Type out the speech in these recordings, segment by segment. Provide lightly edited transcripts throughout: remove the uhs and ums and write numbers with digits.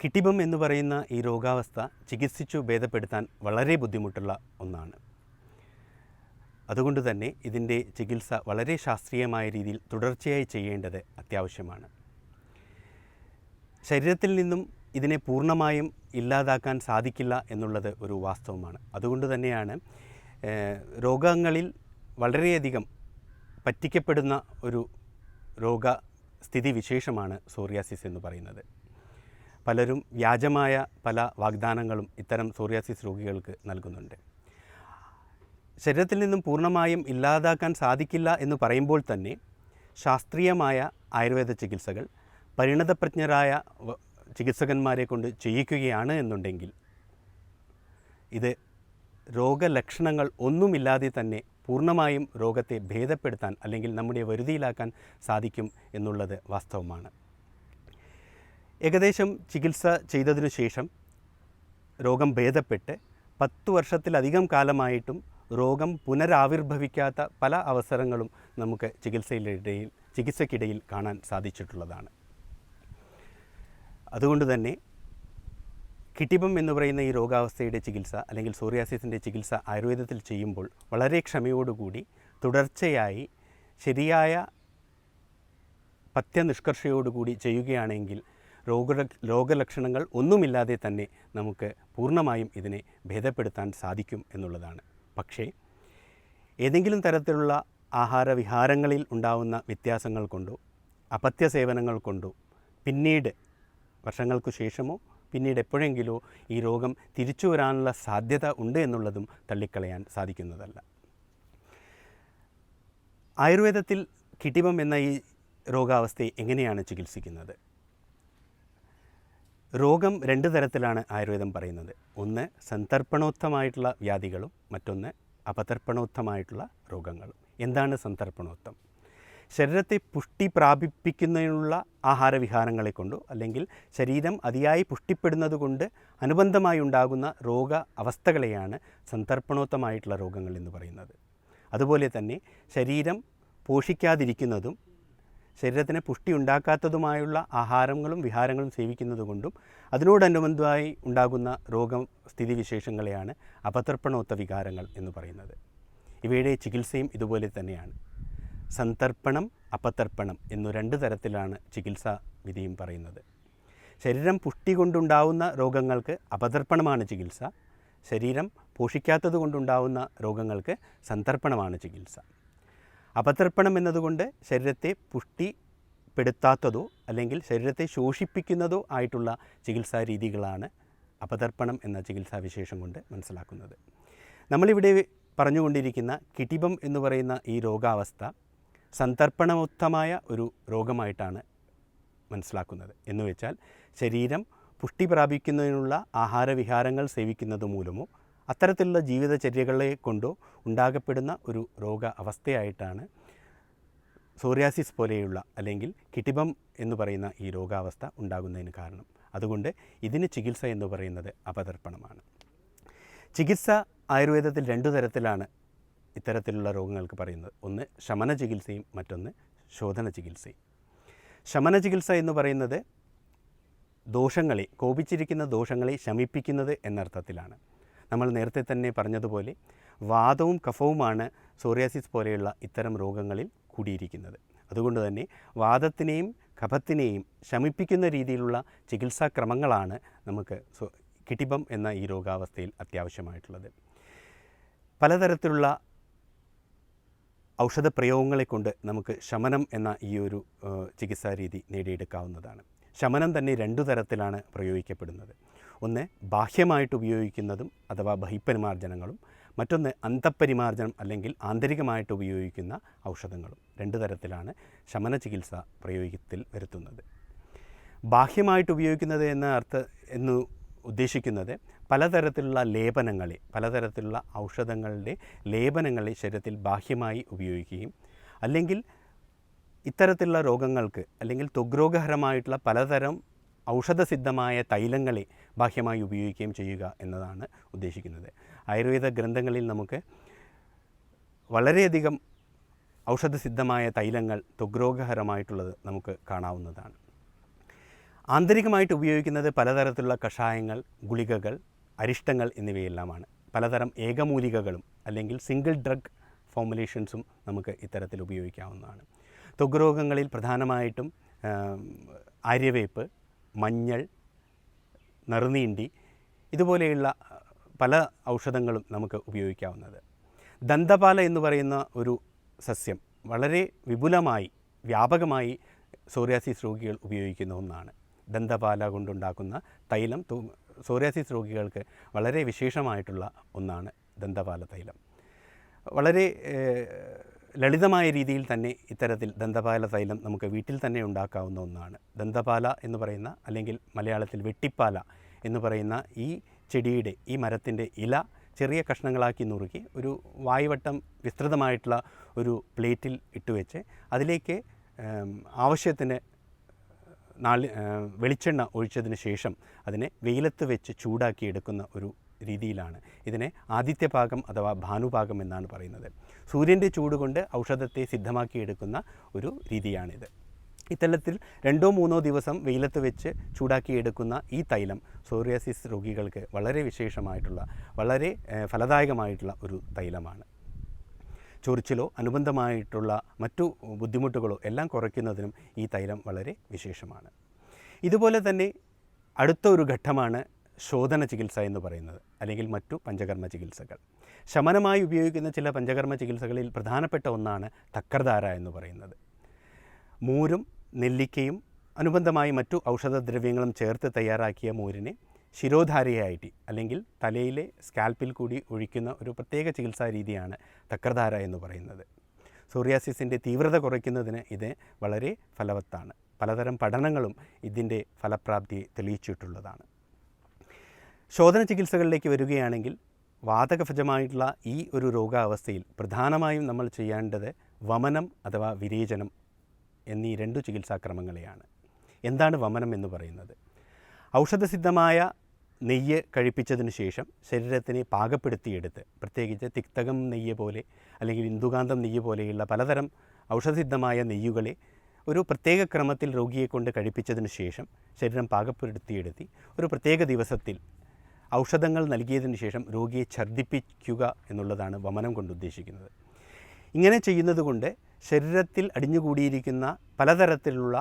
കിട്ടിബം എന്ന് പറയുന്ന ഈ രോഗാവസ്ഥ ചികിത്സിച്ചു ഭേദപ്പെടുത്താൻ വളരെ ബുദ്ധിമുട്ടുള്ള ഒന്നാണ്. അതുകൊണ്ട് തന്നെ ഇതിൻ്റെ ചികിത്സ വളരെ ശാസ്ത്രീയമായ രീതിയിൽ തുടർച്ചയായി ചെയ്യേണ്ടത് അത്യാവശ്യമാണ്. ശരീരത്തിൽ നിന്നും ഇതിനെ പൂർണ്ണമായും ഇല്ലാതാക്കാൻ സാധിക്കില്ല എന്നുള്ളത് ഒരു വാസ്തവമാണ്. അതുകൊണ്ട് തന്നെയാണ് രോഗങ്ങളിൽ വളരെയധികം പറ്റിക്കപ്പെടുന്ന ഒരു രോഗസ്ഥിതി വിശേഷമാണ് സോറിയാസിസ് എന്ന് പറയുന്നത്. പലരും വ്യാജമായ പല വാഗ്ദാനങ്ങളും ഇത്തരം സോറിയാസിസ് രോഗികൾക്ക് നൽകുന്നുണ്ട്. ശരീരത്തിൽ നിന്നും പൂർണ്ണമായും ഇല്ലാതാക്കാൻ സാധിക്കില്ല എന്ന് പറയുമ്പോൾ തന്നെ ശാസ്ത്രീയമായ ആയുർവേദ ചികിത്സകൾ പരിണതപ്രജ്ഞരായ ചികിത്സകന്മാരെ കൊണ്ട് ചെയ്യിക്കുകയാണ് എന്നുണ്ടെങ്കിൽ ഇത് രോഗലക്ഷണങ്ങൾ ഒന്നുമില്ലാതെ തന്നെ പൂർണ്ണമായും രോഗത്തെ ഭേദപ്പെടുത്താൻ അല്ലെങ്കിൽ നമ്മുടെ വരുതിയിലാക്കാൻ സാധിക്കും എന്നുള്ളത് വാസ്തവമാണ്. ഏകദേശം ചികിത്സ ചെയ്തതിനു ശേഷം രോഗം ഭേദപ്പെട്ട് 10 വർഷത്തിലധികം കാലമായിട്ടും രോഗം പുനരാവിർഭവിക്കാത്ത പല അവസരങ്ങളും നമുക്ക് ചികിത്സയ്ക്കിടയിൽ കാണാൻ സാധിച്ചിട്ടുള്ളതാണ്. അതുകൊണ്ട് തന്നെ കിട്ടിബം എന്ന് പറയുന്ന ഈ രോഗാവസ്ഥയുടെ ചികിത്സ അല്ലെങ്കിൽ സോറിയാസിസിൻ്റെ ചികിത്സ ആയുർവേദത്തിൽ ചെയ്യുമ്പോൾ വളരെ ക്ഷമയോടുകൂടി തുടർച്ചയായി ശരിയായ പഥ്യനിഷ്കർഷയോടുകൂടി ചെയ്യുകയാണെങ്കിൽ രോഗലക്ഷണങ്ങൾ ഒന്നുമില്ലാതെ തന്നെ നമുക്ക് പൂർണ്ണമായും ഇതിനെ ഭേദപ്പെടുത്താൻ സാധിക്കും എന്നുള്ളതാണ്. പക്ഷേ ഏതെങ്കിലും തരത്തിലുള്ള ആഹാരവിഹാരങ്ങളിൽ ഉണ്ടാവുന്ന വ്യത്യാസങ്ങൾ കൊണ്ടോ അപഥ്യസേവനങ്ങൾ കൊണ്ടോ പിന്നീട് വർഷങ്ങൾക്കു ശേഷമോ പിന്നീട് എപ്പോഴെങ്കിലോ ഈ രോഗം തിരിച്ചു വരാനുള്ള സാധ്യത ഉണ്ട് എന്നുള്ളതും തള്ളിക്കളയാൻ സാധിക്കുന്നതല്ല. ആയുർവേദത്തിൽ കിട്ടിബം എന്ന ഈ രോഗാവസ്ഥയെ എങ്ങനെയാണ് ചികിത്സിക്കുന്നത്? രോഗം 2 തരത്തിലാണ് ആയുർവേദം പറയുന്നത്. ഒന്ന് സന്തർപ്പണോക്തമായിട്ടുള്ള വ്യാധികളും മറ്റൊന്ന് അപതർപ്പണോക്തമായിട്ടുള്ള രോഗങ്ങളും. എന്താണ് സന്തർപ്പണോക്തം? ശരീരത്തെ പുഷ്ടി പ്രാപിപ്പിക്കുന്നതിനുള്ള ആഹാരവിഹാരങ്ങളെ കൊണ്ടോ അല്ലെങ്കിൽ ശരീരം അതിയായി പുഷ്ടിപ്പെടുന്നത് കൊണ്ട് അനുബന്ധമായി ഉണ്ടാകുന്ന രോഗ അവസ്ഥകളെയാണ് സന്തർപ്പണോക്തമായിട്ടുള്ള രോഗങ്ങൾ എന്ന് പറയുന്നത്. അതുപോലെ തന്നെ ശരീരം പോഷിക്കാതിരിക്കുന്നതും ശരീരത്തിന് പുഷ്ടി ഉണ്ടാക്കാത്തതുമായുള്ള ആഹാരങ്ങളും വിഹാരങ്ങളും സേവിക്കുന്നത് കൊണ്ടും അതിനോടനുബന്ധമായി ഉണ്ടാകുന്ന രോഗസ്ഥിതിവിശേഷങ്ങളെയാണ് അപതർപ്പണോക്ത വികാരങ്ങൾ എന്ന് പറയുന്നത്. ഇവയുടെ ചികിത്സയും ഇതുപോലെ തന്നെയാണ്. സന്തർപ്പണം അപതർപ്പണം എന്നു 2 തരത്തിലാണ് ചികിത്സാ വിധിയും പറയുന്നത്. ശരീരം പുഷ്ടി കൊണ്ടുണ്ടാവുന്ന രോഗങ്ങൾക്ക് അപതർപ്പണമാണ് ചികിത്സ. ശരീരം പോഷിക്കാത്തത് കൊണ്ടുണ്ടാവുന്ന രോഗങ്ങൾക്ക് സന്തർപ്പണമാണ് ചികിത്സ. അപതർപ്പണം എന്നതുകൊണ്ട് ശരീരത്തെ പുഷ്ടിപ്പെടുത്താത്തതോ അല്ലെങ്കിൽ ശരീരത്തെ ശോഷിപ്പിക്കുന്നതോ ആയിട്ടുള്ള ചികിത്സാ രീതികളാണ് അപതർപ്പണം എന്ന ചികിത്സാവിശേഷം കൊണ്ട് മനസ്സിലാക്കുന്നത്. നമ്മളിവിടെ പറഞ്ഞുകൊണ്ടിരിക്കുന്ന കിട്ടിബം എന്ന് പറയുന്ന ഈ രോഗാവസ്ഥ സന്തർപ്പണോക്തമായ ഒരു രോഗമായിട്ടാണ് മനസ്സിലാക്കുന്നത്. എന്നുവെച്ചാൽ ശരീരം പുഷ്ടി പ്രാപിക്കുന്നതിനുള്ള ആഹാരവിഹാരങ്ങൾ സേവിക്കുന്നത് മൂലമോ അത്തരത്തിലുള്ള ജീവിതചര്യകളെ കൊണ്ടോ ഉണ്ടാകപ്പെടുന്ന ഒരു രോഗ അവസ്ഥയായിട്ടാണ് സോറിയാസിസ് പോലെയുള്ള അല്ലെങ്കിൽ കിട്ടിബം എന്ന് പറയുന്ന ഈ രോഗാവസ്ഥ ഉണ്ടാകുന്നതിന് കാരണം. അതുകൊണ്ട് ഇതിന് ചികിത്സ എന്ന് പറയുന്നത് അപതർപ്പണമാണ്. ചികിത്സ ആയുർവേദത്തിൽ 2 തരത്തിലാണ് ഇത്തരത്തിലുള്ള രോഗങ്ങൾക്ക് പറയുന്നത്. ഒന്ന് ശമന ചികിത്സയും മറ്റൊന്ന് ശോധന ചികിത്സയും. ശമന ചികിത്സ എന്ന് പറയുന്നത് ദോഷങ്ങളെ കോപിച്ചിരിക്കുന്ന ദോഷങ്ങളെ ശമിപ്പിക്കുന്നത് എന്നർത്ഥത്തിലാണ്. നമ്മൾ നേരത്തെ തന്നെ പറഞ്ഞതുപോലെ വാതവും കഫവുമാണ് സോറിയാസിസ് പോലെയുള്ള ഇത്തരം രോഗങ്ങളിൽ കൂടിയിരിക്കുന്നത്. അതുകൊണ്ട് തന്നെ വാതത്തിനെയും കഫത്തിനെയും ശമിപ്പിക്കുന്ന രീതിയിലുള്ള ചികിത്സാക്രമങ്ങളാണ് നമുക്ക് കിട്ടിബം എന്ന ഈ രോഗാവസ്ഥയിൽ അത്യാവശ്യമായിട്ടുള്ളത്. പലതരത്തിലുള്ള ഔഷധപ്രയോഗങ്ങളെ കൊണ്ട് നമുക്ക് ശമനം എന്ന ഈ ഒരു ചികിത്സാ രീതി നേടിയെടുക്കാവുന്നതാണ്. ശമനം തന്നെ 2 തരത്തിലാണ് പ്രയോഗിക്കപ്പെടുന്നത്. ഒന്ന് ബാഹ്യമായിട്ട് ഉപയോഗിക്കുന്നതും അഥവാ ബഹിപ്പരിമാർജനങ്ങളും, മറ്റൊന്ന് അന്തഃപരിമാർജനം അല്ലെങ്കിൽ ആന്തരികമായിട്ട് ഉപയോഗിക്കുന്ന ഔഷധങ്ങളും. 2 തരത്തിലാണ് ശമന ചികിത്സ പ്രയോഗത്തിൽ വരുത്തുന്നത്. ബാഹ്യമായിട്ട് ഉപയോഗിക്കുന്നത് എന്ന് ഉദ്ദേശിക്കുന്നത് പലതരത്തിലുള്ള ലേപനങ്ങളെ പലതരത്തിലുള്ള ഔഷധങ്ങളുടെ ലേപനങ്ങളെ ശരീരത്തിൽ ബാഹ്യമായി ഉപയോഗിക്കുകയും അല്ലെങ്കിൽ ഇത്തരത്തിലുള്ള രോഗങ്ങൾക്ക് അല്ലെങ്കിൽ ത്വഗ്രോഗഹരമായിട്ടുള്ള പലതരം ഔഷധസിദ്ധമായ തൈലങ്ങളെ ബാഹ്യമായി ഉപയോഗിക്കുകയും ചെയ്യുക എന്നതാണ് ഉദ്ദേശിക്കുന്നത്. ആയുർവേദ ഗ്രന്ഥങ്ങളിൽ നമുക്ക് വളരെയധികം ഔഷധസിദ്ധമായ തൈലങ്ങൾ ത്വഗ്രോഗഹരമായിട്ടുള്ളത് നമുക്ക് കാണാവുന്നതാണ്. ആന്തരികമായിട്ട് ഉപയോഗിക്കുന്നത് പലതരത്തിലുള്ള കഷായങ്ങൾ, ഗുളികകൾ, അരിഷ്ടങ്ങൾ എന്നിവയെല്ലാമാണ്. പലതരം ഏകമൂലികകളും അല്ലെങ്കിൽ സിംഗിൾ ഡ്രഗ് ഫോർമുലേഷൻസും നമുക്ക് ഇത്തരത്തിൽ ഉപയോഗിക്കാവുന്നതാണ്. ത്വക്ക് രോഗങ്ങളിൽ പ്രധാനമായിട്ടും ആര്യവേപ്പ്, മഞ്ഞൾ, നറുനീണ്ടി ഇതുപോലെയുള്ള പല ഔഷധങ്ങളും നമുക്ക് ഉപയോഗിക്കാവുന്നത്. ദന്തപാല എന്ന് പറയുന്ന ഒരു സസ്യം വളരെ വിപുലമായി വ്യാപകമായി സോറിയാസിസ് രോഗികൾ ഉപയോഗിക്കുന്ന ഒന്നാണ്. ദന്തപാല കൊണ്ടുണ്ടാക്കുന്ന തൈലം സോറിയാസിസ് രോഗികൾക്ക് വളരെ വിശേഷമായിട്ടുള്ള ഒന്നാണ് ദന്തപാല തൈലം. വളരെ ലളിതമായ രീതിയിൽ തന്നെ ഇത്തരത്തിൽ ദന്തപാല തൈലം നമുക്ക് വീട്ടിൽ തന്നെ ഉണ്ടാക്കാവുന്ന ഒന്നാണ്. ദന്തപാല എന്ന് പറയുന്ന, അല്ലെങ്കിൽ മലയാളത്തിൽ വെട്ടിപ്പാല എന്ന് പറയുന്ന ഈ ചെടിയുടെ, ഈ മരത്തിൻ്റെ ഇല ചെറിയ കഷ്ണങ്ങളാക്കി നുറുക്കി ഒരു വായുവട്ടം വിസ്തൃതമായിട്ടുള്ള ഒരു പ്ലേറ്റിൽ ഇട്ടുവെച്ച് അതിലേക്ക് ആവശ്യത്തിന് വെളിച്ചെണ്ണ ഒഴിച്ചതിന് ശേഷം അതിനെ വെയിലത്ത് വെച്ച് ചൂടാക്കി എടുക്കുന്ന ഒരു രീതിയിലാണ്. ഇതിനെ ആദിത്യപാകം അഥവാ ഭാനുപാകം എന്നാണ് പറയുന്നത്. സൂര്യൻ്റെ ചൂട് കൊണ്ട് ഔഷധത്തെ സിദ്ധമാക്കിയെടുക്കുന്ന ഒരു രീതിയാണിത്. ഇത്തരത്തിൽ 2-3 ദിവസം വെയിലത്ത് വെച്ച് ചൂടാക്കിയെടുക്കുന്ന ഈ തൈലം സോറിയാസിസ് രോഗികൾക്ക് വളരെ വിശേഷമായിട്ടുള്ള, വളരെ ഫലദായകമായിട്ടുള്ള ഒരു തൈലമാണ്. ചൊറിച്ചിലോ അനുബന്ധമായിട്ടുള്ള മറ്റു ബുദ്ധിമുട്ടുകളോ എല്ലാം കുറയ്ക്കുന്നതിനും ഈ തൈലം വളരെ വിശേഷമാണ്. ഇതുപോലെ തന്നെ അടുത്ത ഒരു ഘട്ടമാണ് ശോധന ചികിത്സ എന്ന് പറയുന്നത്, അല്ലെങ്കിൽ മറ്റു പഞ്ചകർമ്മ ചികിത്സകൾ. ശമനമായി ഉപയോഗിക്കുന്ന ചില പഞ്ചകർമ്മ ചികിത്സകളിൽ പ്രധാനപ്പെട്ട ഒന്നാണ് തക്കർധാര എന്ന് പറയുന്നത്. മൂരും നെല്ലിക്കയും അനുബന്ധമായി മറ്റു ഔഷധദ്രവ്യങ്ങളും ചേർത്ത് തയ്യാറാക്കിയ മോരിനെ ശിരോധാരയായിട്ട്, അല്ലെങ്കിൽ തലയിലെ സ്കാൽപ്പിൽ കൂടി ഒഴിക്കുന്ന ഒരു പ്രത്യേക ചികിത്സാ രീതിയാണ് തക്കർധാര എന്ന് പറയുന്നത്. സോറിയാസിസിൻ്റെ തീവ്രത കുറയ്ക്കുന്നതിന് ഇത് വളരെ ഫലവത്താണ്. പലതരം പഠനങ്ങളും ഇതിൻ്റെ ഫലപ്രാപ്തിയെ തെളിയിച്ചിട്ടുള്ളതാണ്. ശോധന ചികിത്സകളിലേക്ക് വരികയാണെങ്കിൽ വാതകഭജമായിട്ടുള്ള ഈ ഒരു രോഗാവസ്ഥയിൽ പ്രധാനമായും നമ്മൾ ചെയ്യേണ്ടത് വമനം അഥവാ വിരേചനം എന്നീ 2 ചികിത്സാക്രമങ്ങളെയാണ്. എന്താണ് വമനം എന്ന് പറയുന്നത്? ഔഷധസിദ്ധമായ നെയ്യ് കഴിപ്പിച്ചതിന് ശേഷം ശരീരത്തിനെ പാകപ്പെടുത്തിയെടുത്ത്, പ്രത്യേകിച്ച് തിക്തകം നെയ്യ് പോലെ അല്ലെങ്കിൽ ഇന്ദുകാന്തം നെയ്യ് പോലെയുള്ള പലതരം ഔഷധസിദ്ധമായ നെയ്യുകളെ ഒരു പ്രത്യേക ക്രമത്തിൽ രോഗിയെ കൊണ്ട് കഴിപ്പിച്ചതിന് ശേഷം ശരീരം പാകപ്പെടുത്തിയെടുത്തി ഒരു പ്രത്യേക ദിവസത്തിൽ ഔഷധങ്ങൾ നൽകിയതിന് ശേഷം രോഗിയെ ഛർദ്ദിപ്പിക്കുക എന്നുള്ളതാണ് വമനം കൊണ്ട് ഉദ്ദേശിക്കുന്നത്. ഇങ്ങനെ ചെയ്യുന്നത് കൊണ്ട് ശരീരത്തിൽ അടിഞ്ഞുകൂടിയിരിക്കുന്ന പലതരത്തിലുള്ള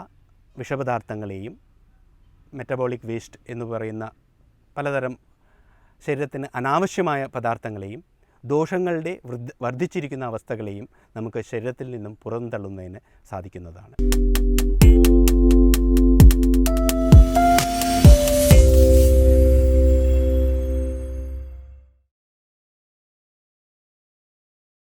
വിഷപദാർത്ഥങ്ങളെയും മെറ്റബോളിക് വേസ്റ്റ് എന്ന് പറയുന്ന പലതരം ശരീരത്തിന് അനാവശ്യമായ പദാർത്ഥങ്ങളെയും ദോഷങ്ങളുടെ വർദ്ധിച്ചിരിക്കുന്ന അവസ്ഥകളെയും നമുക്ക് ശരീരത്തിൽ നിന്നും പുറന്തള്ളുന്നതിന് സാധിക്കുന്നതാണ്.